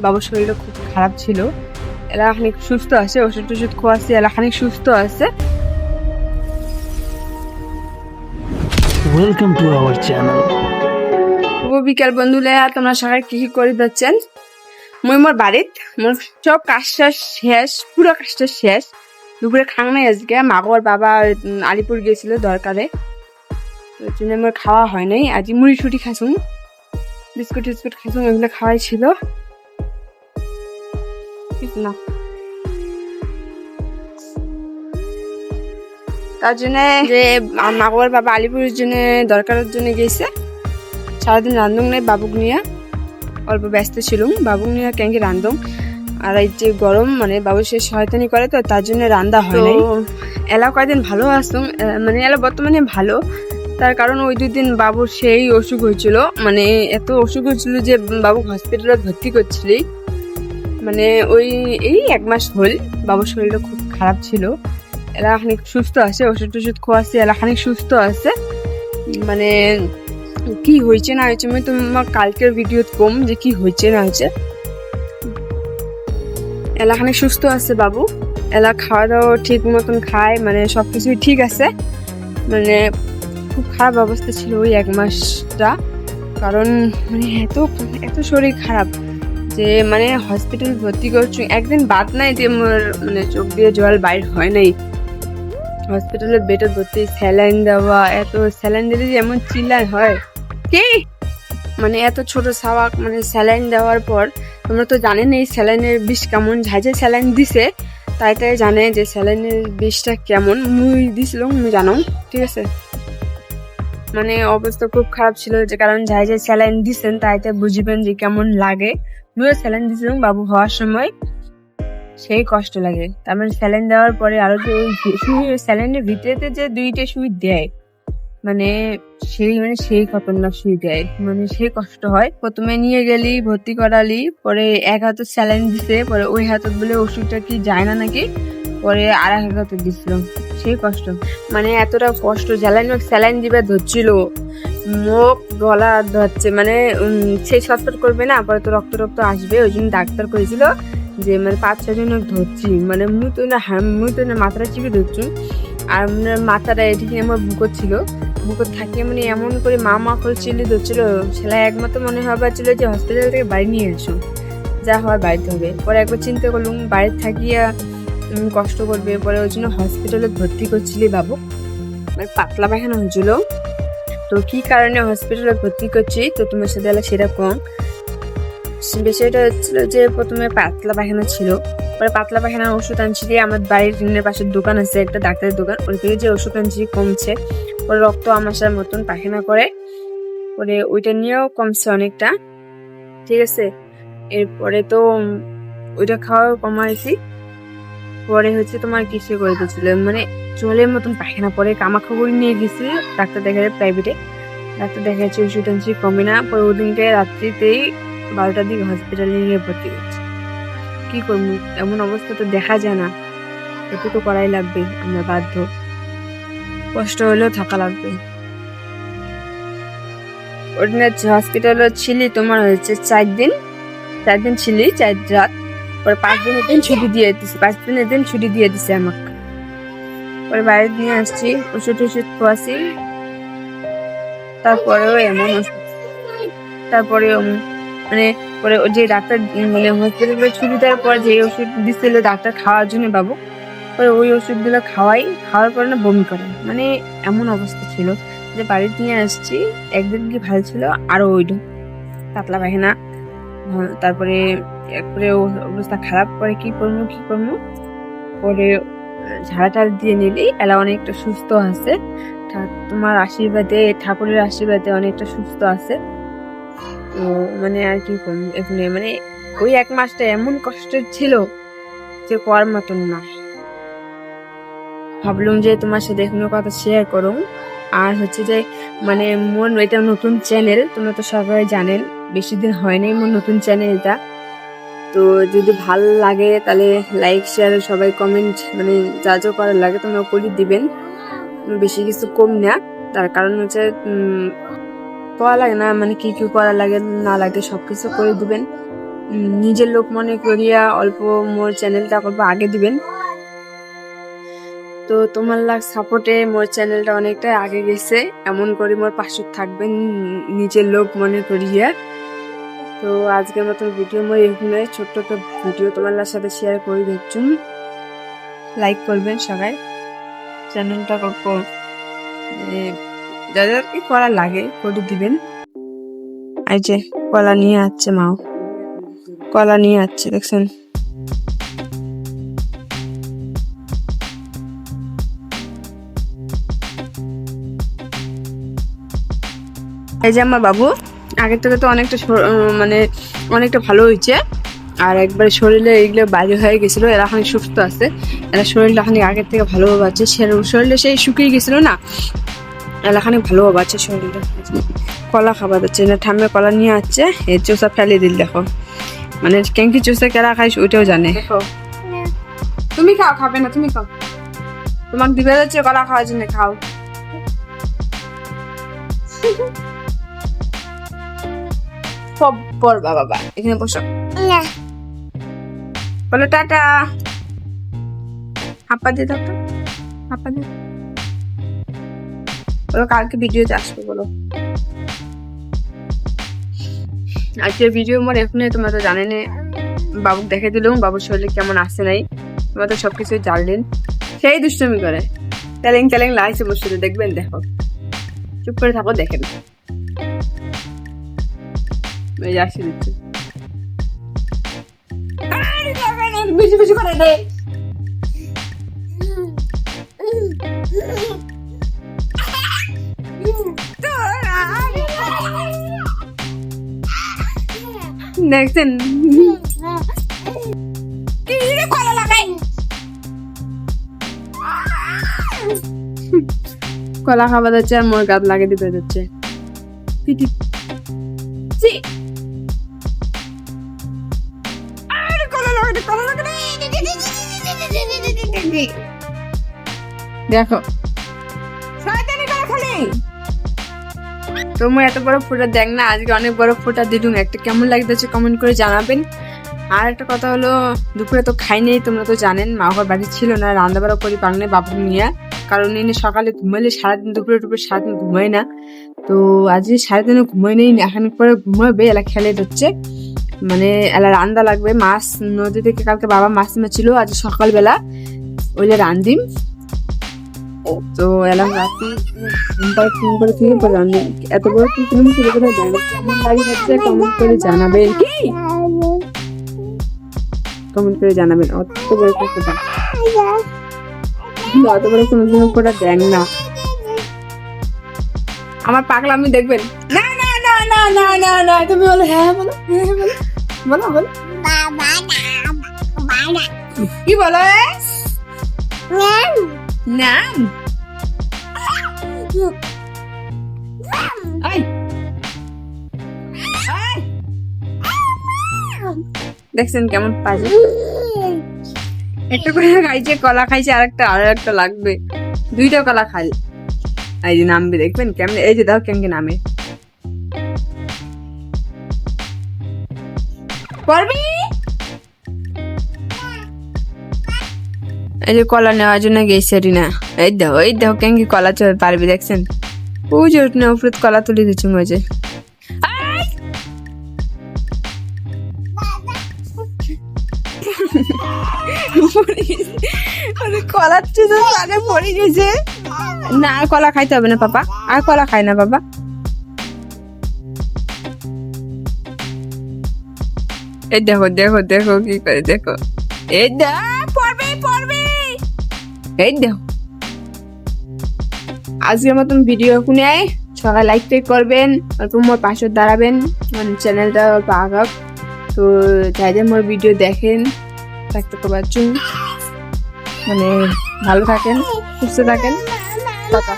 বাবুর শরীরটা খুব খারাপ ছিল। এরা খানিক সুস্থ আছে, ওষুধ টষুধ খোয়াচ্ছি, এরা খানিক সুস্থ আছে। Welcome to our channel. শুভ বিকাল বন্ধুরা, তোমরা সবাই কি কি করে যাচ্ছেন? মই মোর বাড়িত মোর সব কাজটা শেষ, পুরো কাজটা শেষ। দুপুরে খাং নাই আজকে, মাগর বাবা আলিপুর গেছিল দরকারে, ওই জন্য আমার খাওয়া হয় নাই। আজ মুড়ি ছুটি খাসুম, বিস্কুট টিস্কুট খাসুম, এগুলো খাওয়াই ছিল না। তার জন্য যে মাগর বাবা আলিপুরের জন্য দরকারের জন্য গেছে, সারাদিন রান্ধুং নাই বাবুক নিয়ে, অল্প ব্যস্ত ছিলুম বাবুক নিয়ে কেঙ্কি রান্ধুং। আর এই যে গরম মানে বাবু সে শয়তানি করে, তো তার জন্য রান্দা হয় নাই। এলা কয়েকদিন ভালো আসুন, মানে এলা বর্তমানে ভালো। তার কারণ ওই দুদিন বাবুর সেই অসুখ হয়েছিল, মানে এত অসুখ হয়েছিল যে বাবু হসপিটালে ভর্তি করছিলি। মানে ওই এই 1 মাস হল বাবুর শরীরটা খুব খারাপ ছিল। এরা খানিক সুস্থ আছে, ওষুধ টষুধ খোয়াচ্ছি, এরা খানিক সুস্থ আছে। মানে কি হয়েছে না হয়েছে আমি তোমার কালকের ভিডিও কম যে কি হয়েছে না হয়েছে। এলা খানিক সুস্থ আছে বাবু, এলা খাওয়া দাওয়া ঠিক মতন খায়, মানে সবকিছুই ঠিক আছে। মানে খুব খারাপ অবস্থা ছিল ওই 1 মাসটা, কারণ মানে এত এত শরীর খারাপ যে মানে হসপিটাল ভর্তি করছি। একদিন বাদ নাই যে মোর মানে চোখ দিয়ে জল বাইর হয় নাই। হসপিটালের বেডে ভর্তি, স্যালাইন দেওয়া, এত স্যালাইন দিলে যে এমন চিল্লায় হয় কি, মানে এত ছোট সাওয়াক মানে স্যালাইন দেওয়ার পর তোমরা তো জানেন এই স্যালাইনের বিষ কেমন। ঝাঁঝে স্যালাইন দিছে তাই জানে যে স্যালাইনের বিষটা কেমন। মুই দিছিলাম, মুই জানো, ঠিক আছে। মানে অবস্থা খুব খারাপ ছিল, যে কারণ ঝাঁঝে স্যালাইন দিছেন তাই বুঝবেন যে কেমন লাগে। মুইও স্যালাইন দিছিলাম বাবু হওয়ার সময়, সেই কষ্ট লাগে। তারপরে স্যালাইন দেওয়ার পরে আরো যে স্যালাইনের ভিতরেতে যে 2টা সুই দেয়, মানে সেই খতরনাক সুই দেয়, মানে সেই কষ্ট হয়। প্রথমে নিয়ে গেলি, ভর্তি করালি, পরে 1 হাতে স্যালাইন দিছে, পরে ওই হাতে বলে ওষুধটা কি যায় না নাকি, পরে আর 1 হাতে দিছিল। সেই কষ্ট, মানে এতটা কষ্ট। স্যালাইন দিবে ধরছিল, মুখ গলা ধরছে, মানে সেই ছটফট করবে না, পরে তো রক্ত রক্ত আসবে। ওই জন্য ডাক্তার করেছিল যে মানে 5-6 জন ধরছি, মানে মুই তো না মাথাটা চিপে ধরছি। আর মাথাটা এদিকে আমার বুকত ছিল, বুকত থাকিয়ে মানে এমন করে মা করে চিল্লি ধরছিল। সেলাই একমাত্র মনে হবার ছিল যে হসপিটাল থেকে বাড়ি নিয়ে আসো, যা হওয়ার বাড়িতে হবে। পরে একবার চিন্তা করলুম বাড়িতে থাকিয়া কষ্ট করবে, পরে ওই জন্য হসপিটালে ভর্তি করছিলি বাবু। মানে পাতলা পায়খানা হয়েছিল, তো কি কারণে হসপিটালে ভর্তি করছি তো তোমার সাথে সেটা কম। বিষয়টা হচ্ছিল যে প্রথমে পাতলা পায়খানা ছিল, পরে পাতলা পায়খানার ওষুধ আনছি, আমার বাড়ির পাশের দোকান আছে একটা ডাক্তারের দোকান, ওই থেকে যে ওষুধ আনছি কমছে। পরে রক্ত আমাশার মতন পায়খানা করে, পরে ওইটা নিয়েও কমছে অনেকটা, ঠিক আছে। এরপরে তো ওইটা খাওয়া কমাইছি। পরে হচ্ছে তোমার কিসে করে দিয়েছিল, মানে জলের মতন পায়খানা। পরে কামাখ্যাগুড়ি নিয়ে গেছি ডাক্তার দেখাতে, প্রাইভেটে ডাক্তার দেখাচ্ছি, ওষুধ আনছি, কমে না। পরে ওই দিনকে রাত্রিতেই 12টার দিকে হসপিটালে নিয়ে ভর্তি করছি। কি করবো, এমন অবস্থা তো দেখা যায় না, একটু তো করাই লাগবে, আমরা বাধ্য, কষ্ট হলেও থাকা লাগবে। ওদিনে হসপিটালে ছিলি তোমার হচ্ছে 4 দিন ছিলি, 4 রাত। পরে 5 দিনের দিন ছুটি দিয়ে দিছে, 5 দিনের দিন ছুটি দিয়ে দিছে আমাকে। পরে বাইরে নিয়ে আসছি, ওষুধ খোয়াছি, তারপরেও এমন ওষুধ, তারপরেও মানে পরে যে ডাক্তার মানে হসপিটালে ছুটি দেওয়ার পর যে ওষুধ দিচ্ছিল ডাক্তার খাওয়ার জন্য বাবু, পরে ওই ওষুধগুলো খাওয়ার পরে না বমি করে, মানে এমন অবস্থা ছিল যে বাড়িতে নিয়ে আসছি। একদিন কি ভালো ছিল, আরো ওইটা পাতলা পায়খানা। তারপরে একবারে অবস্থা খারাপ, করে কি করবো। পরে ঝাড়া দিয়ে নিলি, এলা অনেকটা সুস্থ আছে, তোমার আশীর্বাদে, ঠাকুরের আশীর্বাদে অনেকটা সুস্থ আছে। তো মানে আর কি করবো এখানে, মানে ওই 1 মাসটা এমন কষ্টের ছিল যে করার মতন না। ভাবলাম যে তোমার সাথে এখনো কথা শেয়ার করো। আর হচ্ছে যে মানে মোর এটা নতুন চ্যানেল, তোমরা তো সবাই জানেন, বেশি দিন হয়নি মোর নতুন চ্যানেল এটা। তো যদি ভাল লাগে তাহলে লাইক শেয়ার, সবাই কমেন্ট, মানে যা যা করার লাগে তোমরা করে দিবেন, বেশি কিছু কম না। তার কারণ হচ্ছে করা লাগে না, মানে কি করা লাগে না লাগে সবকিছু করে দিবেন। নিজের লোক মনে করিয়া অল্প মোর চ্যানেলটা অল্প আগে দিবেন। তো তোমার সাপোর্টে মোর চ্যানেলটা অনেকটাই আগে গেছে, এমন করে মোর পাশে থাকবেন নিজের লোক মনে করিয়া। তো আজকের মতন ভিডিও মই এখানে ছোট্ট একটা ভিডিও তোমার সাথে শেয়ার করে দেখছুন। লাইক করবেন সবাই, চ্যানেলটা অল্প যাদের কি করা লাগে করে দিবেন। এই যে কলা নিয়ে আসছে মাও, কলা নিয়ে আসছে দেখছেন। এই যে আমার বাবু আগের থেকে তো অনেকটা মানে অনেকটা ভালো হয়েছে, আর একবার শরীরে এগুলো বাইরে হয়ে গেছিল, এরা এখন সুস্থ আছে। এরা শরীরটা খানিক আগের থেকে ভালোভাবে আছে, শরীরটা সেই শুকিয়ে গেছিল না, এরা খানিক ভালোভাবে আছে শরীরটা। কলা খাবার যাচ্ছে না, ঠাম্মে কলা নিয়ে আসছে, এর চোষা ফেলে দিল দেখো, মানে কেঙ্কি চোষা কেরা খাইস ওইটাও জানে। তুমি খাও, খাবে না তুমি খাও, তোমাকে দিবে যাচ্ছে কলা খাওয়ার জন্য, খাও। পর বাবা এখানে বসো, বলো টাটা, হাপ্পা দিয়ে দাও তো, হাপ্পা দিয়ে বলো কালকে ভিডিওতে আসবে বলো। আজকের ভিডিও মোর এখানে তোমরা তো জানেন, বাবুকে দেখে দিলাম বাবুর শরীরে কেমন আসছে নাই, তোমরা তো সবকিছু জানলেন। সেই দুষ্টমি করে ট্যালেং ট্যালেং লাগছে বসে, দেখবেন দেখো, চুপ করে থাকো দেখেন। আসি দিচ্ছি বেশি বেশি করে দে, দেখছেন কলা খাওয়া যাচ্ছে আর মোর গাত লাগে দিতে যাচ্ছে। দেখো তোমার এত বড় ফোটা দেখ না, আজকে অনেক বড় ফোটা দিলুম, একটা কেমন লাগতেছে কমেন্ট করে জানাবেন। আর একটা কথা হলো, দুপুরে তো খাই নেই, তোমরা তো জানেন মা বাবার বাড়ি ছিল না, রান্না বাড়া করি পারলে বাবু নিয়ে, কারণ এনে সকালে ঘুমাইলে সারাদিন দুপুরে সারাদিন ঘুমাই না। তো আজকে সারাদিনে ঘুমাই নেই, এখন পরে ঘুমাবে, এলা খেলে হচ্ছে, মানে এলা রান্দা লাগবে। মাছ নদী থেকে কালকে বাবা মাছ ছিল, আজ সকালবেলা ওইলে রান্দিম। তো এলাম রাত্রি এত বড় কি কেমন লাগে হচ্ছে কমেন্ট করে জানাবেন, কি কমেন্ট করে জানাবেন। অত বড় ফোটা, অত বড় কোনো ফোটা দেন না, আমার পাগলামি দেখবেন না। না না না না না না তুমি বলো হ্যাঁ, বলো হ্যাঁ, বলো বলো বলো কি বলো নাম দেখছেন কেমন পাজে, একটা করে খাইছে, কলা খাইছে, আর একটা লাগবে, দুইটা কলা খাই। এই যে নামবে দেখবেন কেমন, এই যে দাও কেমন নামে পারবি। এই যে কলা নেওয়ার জন্য গেছে রিনা, এই দেখো কেমন কলা পারবি দেখছেন, ওই যে উপরে কলা তুলে দিচ্ছি মাঝে। কলা আগে পড়ে গেছে না, আর কলা খাইতে হবে না পাপা, আর কলা খাই না বাবা। এই দেখো দেখো দেখো কি করে, দেখো এই পড়বে এই দেখো। আজকের মতন ভিডিও এখনই সবাই লাইক করবেন, অল্প মোর পাশে দাঁড়াবেন, মানে চ্যানেলটা অল্প আগাক। তো যাদের মোর ভিডিও দেখেন থাকতে পারছুন, মানে ভালো থাকেন, সুস্থ থাকেন, টাটা।